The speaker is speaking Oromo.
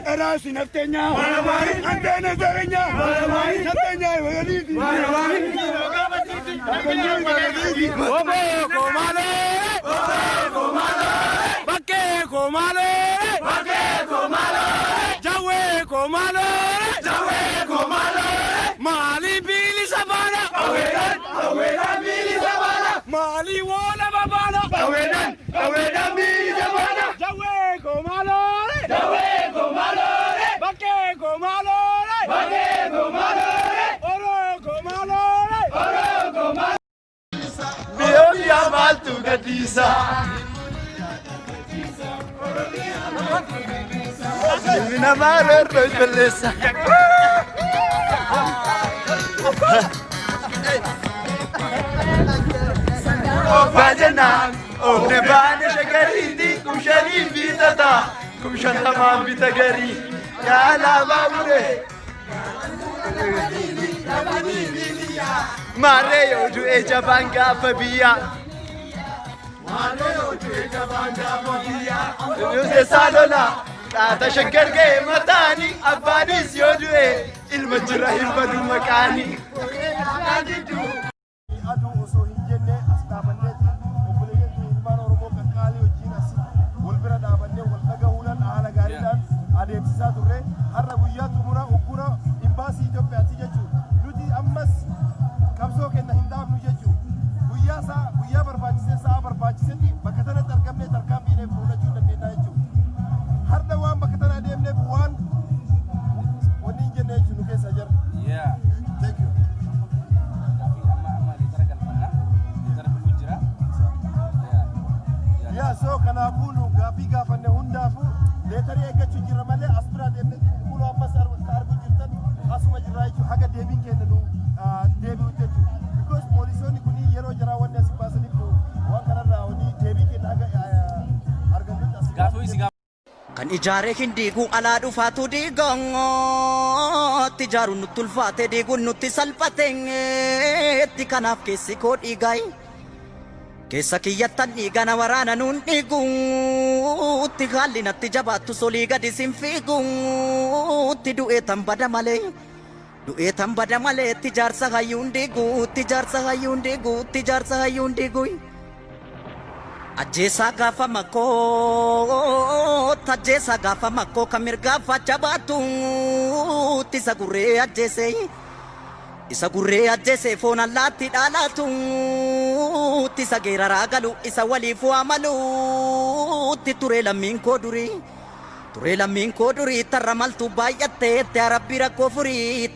راس نفتنيا عندنا زرنيا نفتنيا وغليدي وبيكو مالي بكيكو مالي جويكو مالي مالي بيلي سبانا بيلي سبانا مالي ولا بابانا بيلي سبانا جويكو مالي بكيكو مالي أوروكو مالي بيوميا مالتو قديسة من أمار الرجل باللسة فاجنا نبان شكريدي كمشاني بيتتا كمشان تمام بيتغري يا لا بابوري ماريو جو اجابانغا فبيا يوسف سالولا تشكر جاي متاني أبانيس يودوي المجرى البدو مكاني so kana bulu gafi gafanne hundafu letari egachu jira male aspira de bulu ammas arbu jirtan asuma jiraichu haga debin kennu debi utechu because polisoni kuni yero jara wanne sipasani ko wan kana rawni debi ken haga argamit asgafu isiga kan ijare hindigu ala dufatu digongo tijaru nutulfate digun nutti salpatenge tikanaf kesi ko digai Kesa kiyatan igana warana nun iguutti gallinatti jabaattu solii gadi sinfiiguutti du'eetan bada malee tijaarsa hayyuun digu ajjeesaa gaafa makkoo kamirgaafa jabaatuutti isa gurree ajjeese foon allaatti dhaalaatuutti isa geeraraa galu isa waliif waamaluutti ture lammiin koo durii tarra maltu baay'atte itti arabbii rakkoo furii